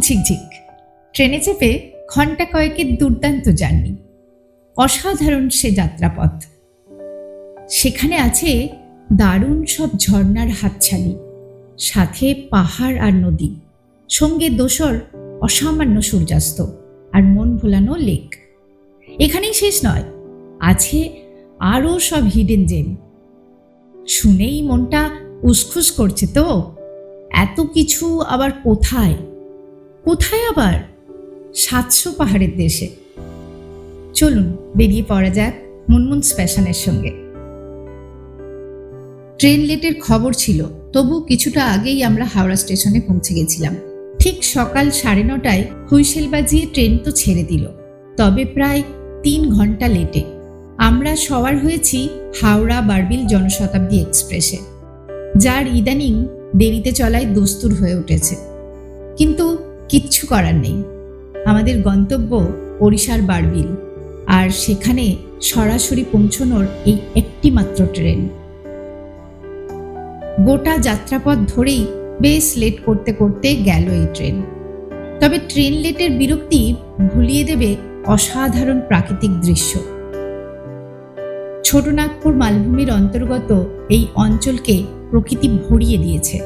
ঝিকঝিক। ট্রেনে চেপে ঘন্টা কয়েকের দুর্দান্ত জার্নি, অসাধারণ সে যাত্রাপথ। সেখানে আছে দারুণ সব ঝর্ণার হাতছানি, সাথে পাহাড় আর নদী, সঙ্গে দোসর অসামান্য সূর্যাস্ত আর মন ভোলানো লেক। এখানেই শেষ নয়, আছে আরও সব হিডেন জেম। শুনেই মনটা উসখুস করছে। তো এত কিছু আবার কোথায় কোথায় আবার 700 পাহাড়ের দেশে। চলুন বেরিয়ে পড়া যাক মুনমুন স্পেশনের সঙ্গে। ট্রেন লেটের খবর ছিল, তবু কিছুটা আগেই আমরা হাওড়া স্টেশনে পৌঁছে গেছিলাম। ঠিক সকাল 9:30টায় হুইসেল বাজিয়ে ট্রেন তো ছেড়ে দিল, তবে প্রায় 3 ঘন্টা লেটে। আমরা সওয়ার হয়েছি হাওড়া বারবিল জনশতাব্দী এক্সপ্রেসে, যার ইদানিং দেরিতে চলায় দস্তুর হয়ে উঠেছে। কিন্তু কিচ্ছু করার নেই, আমাদের গন্তব্য ওড়িশার বারবিল, আর সেখানে সরাসরি পৌঁছনোর এই একটি মাত্র ট্রেন। গোটা যাত্রাপথ ধরেই বেশ লেট করতে করতে গেল এই ট্রেন। তবে ট্রেন লেটের বিরক্তি ভুলিয়ে দেবে অসাধারণ প্রাকৃতিক দৃশ্য। ছোটনাগপুর মালভূমির অন্তর্গত এই অঞ্চলকে প্রকৃতি ভরিয়ে দিয়েছে।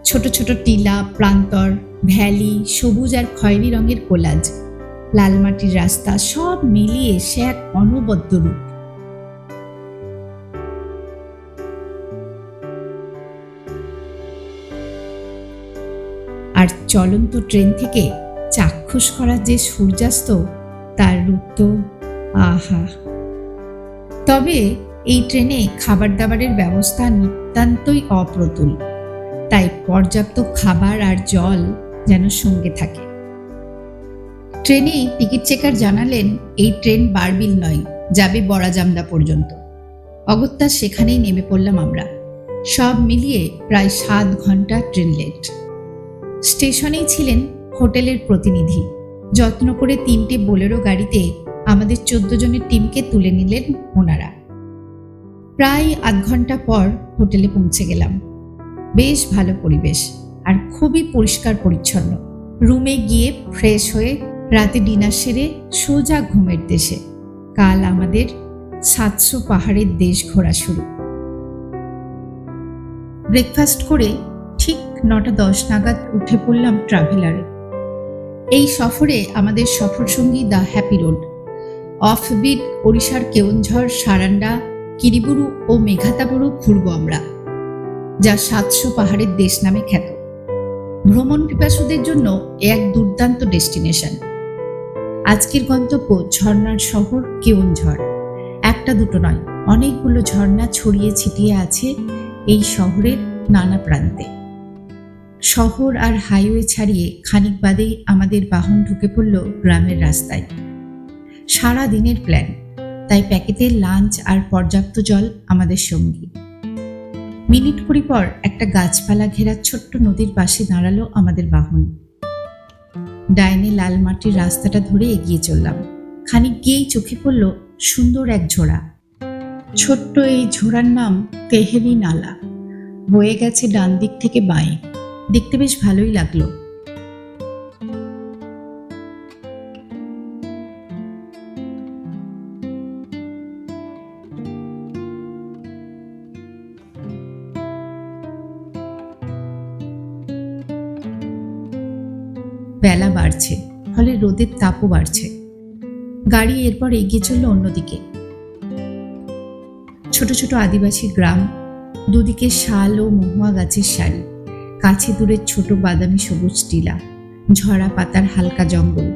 ছোট ছোট টিলা, প্রান্তর, ভ্যালি, সবুজ আর খয়েরি রঙের কোলাজ, লাল মাটির রাস্তা, সব মিলিয়ে সে এক অনবদ্য রূপ। আর চলন্ত ট্রেন থেকে চাক্ষুষ করা যে সূর্যাস্ত, তার রূপ তো আহা। তবে এই ট্রেনে খাবার দাবারের ব্যবস্থা নিতান্তই অপ্রতুল, তাই পর্যাপ্ত খাবার আর জল যেন সঙ্গে থাকে। ট্রেনে টিকিট চেকার জানালেন এই ট্রেন বারবিল নয়, যাবে বড়াজামদা পর্যন্ত। অগত্যা সেখানেই নেমে পড়লাম আমরা। সব মিলিয়ে প্রায় 7 ঘন্টা ট্রেন লেট। স্টেশনেই ছিলেন হোটেলের প্রতিনিধি। যত্ন করে 3টে বোলেরো গাড়িতে আমাদের 14 জনের টিমকে তুলে নিলেন ওনারা। প্রায় আধ ঘন্টা পর হোটেলে পৌঁছে গেলাম। বেশ ভালো পরিবেশ আর খুবই পরিষ্কার পরিচ্ছন্ন। রুমে গিয়ে ফ্রেশ হয়ে রাতে ডিনার সেরে সোজা ঘুমের দেশে। কাল আমাদের 700 পাহাড়ের দেশ ঘোরা শুরু। ব্রেকফাস্ট করে ঠিক 9:10 নাগাদ উঠে পড়লাম ট্রাভেলারে। এই সফরে আমাদের সফরসঙ্গী দ্য হ্যাপি রোড। অফবিট ওড়িশার কেওনঝড়, সারান্ডা, কিরিবুরু ও মেঘাতাবুরু ঘুরব আমরা, যা 700 পাহাড়ের দেশ নামে খ্যাত। ভ্রমণ পিপাসুদের জন্য এক দুর্দান্ত ডেস্টিনেশন। আজকের গন্তব্য ঝর্ণার শহর কেওনঝড়। একটা দুটো নয়, অনেকগুলো ঝর্ণা ছড়িয়ে ছিটিয়ে আছে এই শহরের নানা প্রান্তে। শহর আর হাইওয়ে ছাড়িয়ে খানিক বাদেই আমাদের বাহন ঢুকে পড়ল গ্রামের রাস্তায়। সারা দিনের প্ল্যান, তাই প্যাকেটে লাঞ্চ আর পর্যাপ্ত জল আমাদের সঙ্গী। মিনিট 20 পর একটা গাছপালা ঘেরা ছোট্ট নদীর পাশে দাঁড়ালো আমাদের বাহন। ডাইনে লাল মাটির রাস্তাটা ধরে এগিয়ে চললাম। খানিক গিয়েই চোখে পড়ল সুন্দর এক ঝোড়া। ছোট্ট এই ঝোড়ার নাম তেহেরি নালা। বয়ে গেছে ডান দিক থেকে বাঁয়ে। দেখতে বেশ ভালোই লাগলো। বেলা বাড়ছে, ফলে রোদের তাপও বাড়ছে। গাড়ি এরপর এগিয়ে চলল অন্যদিকে। ছোট ছোট আদিবাসী গ্রাম, দুদিকে শাল ও মহুয়া গাছের সারি, কাছে দূরে ছোট বাদামি সবুজ টিলা, ঝরা পাতার হালকা জঙ্গল,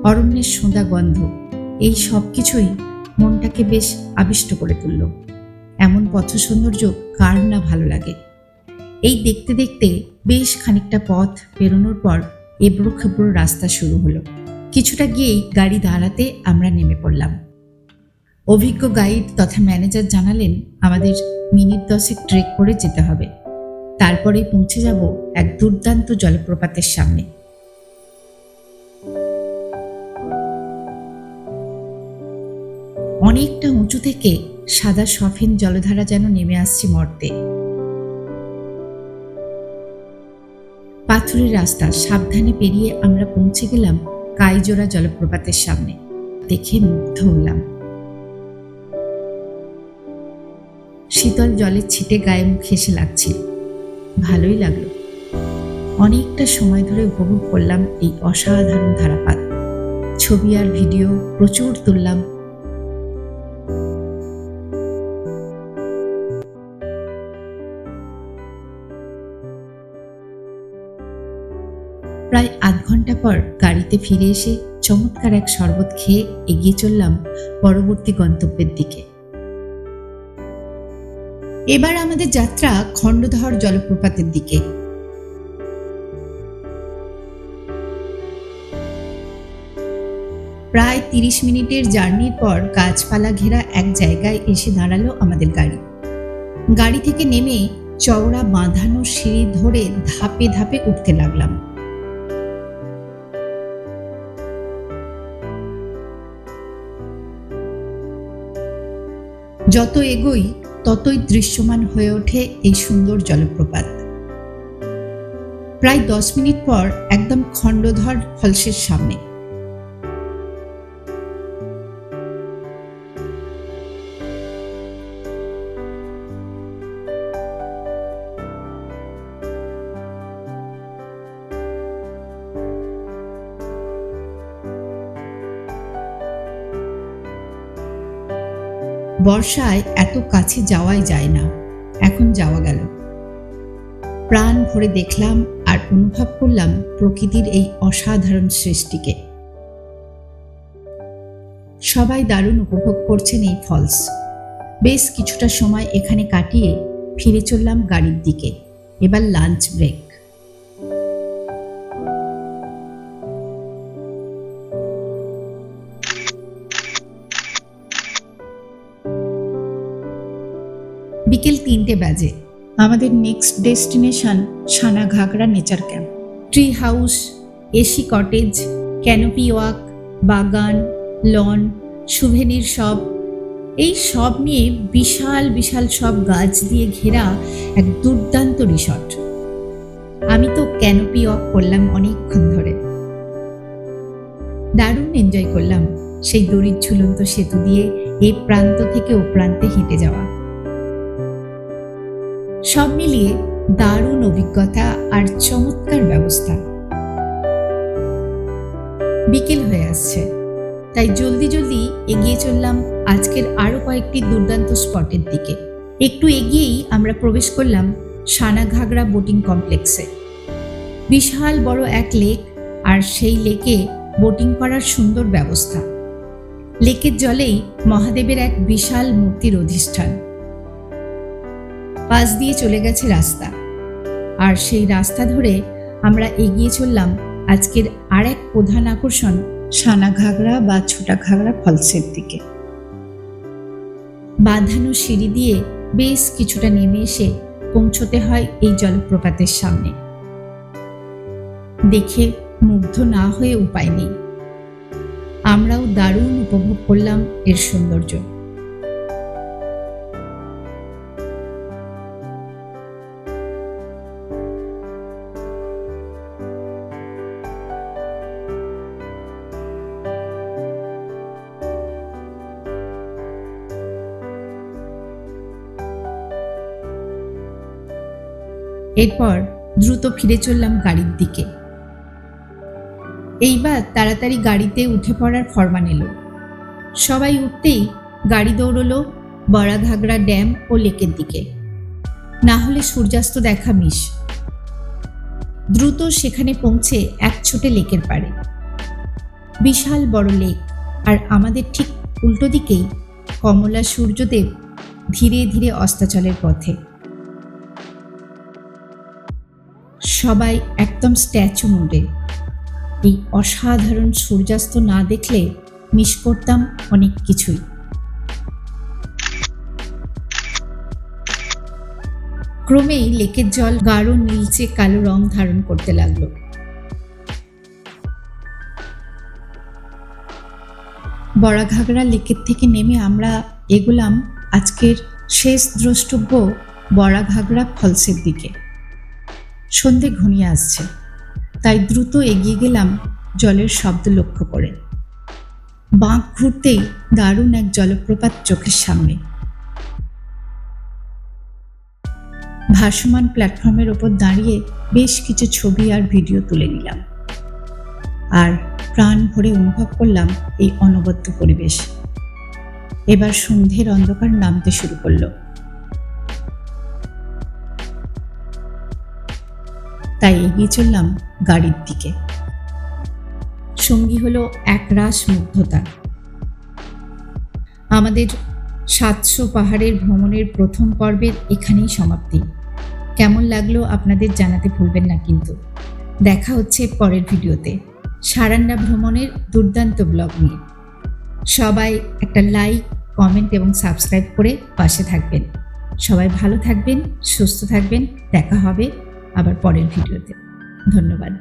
অরণ্যের সোঁদা গন্ধ, এই সব কিছুই মনটাকে বেশ আবিষ্ট করে তুলল। এমন পথ সৌন্দর্য কার না ভালো লাগে। এই দেখতে দেখতে বেশ খানিকটা পথ পেরোনোর পর এবড়ো খেবড়ো রাস্তা শুরু হলো। কিছুটা গিয়েই গাড়ি দাঁড়াতে আমরা নেমে পড়লাম। অভিজ্ঞ গাইড তথা ম্যানেজার জানালেন আমাদের মিনিট 10 ট্রেক করে যেতে হবে, তারপরেই পৌঁছে যাব এক দুর্দান্ত জলপ্রপাতের সামনে। অনেকটা উঁচু থেকে সাদা সফেন জলধারা যেন নেমে আসছে মর্তে। পাথরের রাস্তা সাবধানে পেরিয়ে আমরা পৌঁছে গেলাম কাইজোড়া জলপ্রপাতের সামনে। দেখে মুগ্ধ হলাম। শীতল জলের ছিটে গায়ে মুখে এসে লাগছিল, ভালোই লাগলো। অনেকটা সময় ধরে উপভোগ করলাম এই অসাধারণ ধারাপাত। ছবি আর ভিডিও প্রচুর তুললাম। প্রায় আধ ঘন্টা পর গাড়িতে ফিরে এসে চমৎকার এক শরবত খেয়ে এগিয়ে চললাম পরবর্তী গন্তব্যের দিকে। এবার আমাদের যাত্রা খণ্ডধর জলপ্রপাতের দিকে। প্রায় 30 মিনিটের জার্নির পর গাছপালা ঘেরা এক জায়গায় এসে দাঁড়ালো আমাদের গাড়ি। গাড়ি থেকে নেমে চওড়া বাঁধানো সিঁড়ি ধরে ধাপে ধাপে উঠতে লাগলাম। যত এগোই ততই দৃশ্যমান হয়ে ওঠে এই সুন্দর জলপ্রপাত। প্রায় 10 মিনিট পর একদম খণ্ডধর ফলসের সামনে। বর্ষায় এত কাছে যাওয়াই যায় না, এখন যাওয়া গেল। প্রাণ ভরে দেখলাম আর অনুভব করলাম প্রকৃতির এই অসাধারণ সৃষ্টিকে। সবাই দারুণ উপভোগ করছেন এই ফলস। বেশ কিছুটা সময় এখানে কাটিয়ে ফিরে চললাম গাড়ির দিকে। এবার লাঞ্চ ব্রেক। বিকেল 3টে বাজে। আমাদের next destination Sanaghagra nature camp. Tree house, AC cottage, canopy walk, বাগান, লন, সুভেনির শপ, এই সব নিয়ে বিশাল বিশাল সব গাছ দিয়ে ঘেরা এক দুর্দান্ত রিসর্ট। আমি তো ক্যানোপি ওয়াক করলাম অনেকক্ষণ ধরে। দারুণ এনজয় করলাম সেই দড়ির ঝুলন্ত সেতু দিয়ে এই প্রান্ত থেকে ও প্রান্তে হেঁটে যাওয়া। সব মিলিয়ে দারুণ অভিজ্ঞতা আর চমৎকার ব্যবস্থা। বিকেল হয়ে আসছে, তাই জলদি জলদি এগিয়ে চললাম আজকের আরো কয়েকটি দুর্দান্ত স্পটের দিকে। একটু এগিয়েই আমরা প্রবেশ করলাম সানাঘাগরা বোটিং কমপ্লেক্সে। বিশাল বড় এক লেক, আর সেই লেকে বোটিং করার সুন্দর ব্যবস্থা। লেকের জলেই মহাদেবের এক বিশাল মূর্তির অধিষ্ঠান। পাশ দিয়ে চলে গেছে রাস্তা, আর সেই রাস্তা ধরে আমরা এগিয়ে চললাম আজকের আর এক প্রধান আকর্ষণ সানাঘাগরা বা ছোটা ঘাগরা ফলসের দিকে। বাঁধানো সিঁড়ি দিয়ে বেশ কিছুটা নেমে এসে পৌঁছতে হয় এই জলপ্রপাতের সামনে। দেখে মুগ্ধ না হয়ে উপায় নেই। আমরাও দারুণ উপভোগ করলাম এর সৌন্দর্য। এরপর দ্রুত ফিরে চললাম গাড়ির দিকে। এইবার তাড়াতাড়ি গাড়িতে উঠে পড়ার ফরমান এলো। সবাই উঠতেই গাড়ি দৌড়লো বড়াঘাগরা ড্যাম ও লেকের দিকে, না হলে সূর্যাস্ত দেখা মিস। দ্রুত সেখানে পৌঁছে এক ছোটে লেকের পাড়ে। বিশাল বড় লেক, আর আমাদের ঠিক উল্টো দিকেই কমলা সূর্যদেব ধীরে ধীরে অস্তাচলের পথে। সবাই একদম স্ট্যাচু মোডে। এই অসাধারণ সূর্যাস্ত না দেখলে মিস করতাম অনেক কিছুই। ক্রমেই লেকের জল গাঢ় নীলচে কালো রং ধারণ করতে লাগলো। বড়াঘাগরা লেকের থেকে নেমে আমরা এগোলাম আজকের শেষ দ্রষ্টব্য বড়াঘাগরা ফলসের দিকে। সন্ধে ঘনিয়ে আসছে। তাই দ্রুত এগিয়ে গেলাম জলের শব্দ লক্ষ্য করে। বাঁক ঘুরতেই দারুণ এক জলপ্রপাত চোখের সামনে। ভাসমান প্ল্যাটফর্মের ওপর দাঁড়িয়ে বেশ কিছু ছবি আর ভিডিও তুলে নিলাম, আর প্রাণ ভরে অনুভব করলাম এই অনবদ্য পরিবেশ। এবার সন্ধ্যের অন্ধকার নামতে শুরু করলো, তাই এগিয়ে চললাম গাড়ির দিকে। সঙ্গী হলো একরাশ মুগ্ধতা। আমাদের 700 পাহাড়ের ভ্রমণের প্রথম পর্বের এখানেই সমাপ্তি। কেমন লাগলো আপনাদের জানাতে ভুলবেন না কিন্তু। দেখা হচ্ছে পরের ভিডিওতে সারান্ডা ভ্রমণের দুর্দান্ত ব্লগ নিয়ে। সবাই একটা লাইক, কমেন্ট এবং সাবস্ক্রাইব করে পাশে থাকবেন। সবাই ভালো থাকবেন, সুস্থ থাকবেন। দেখা হবে আবার পরের ভিডিওতে। ধন্যবাদ।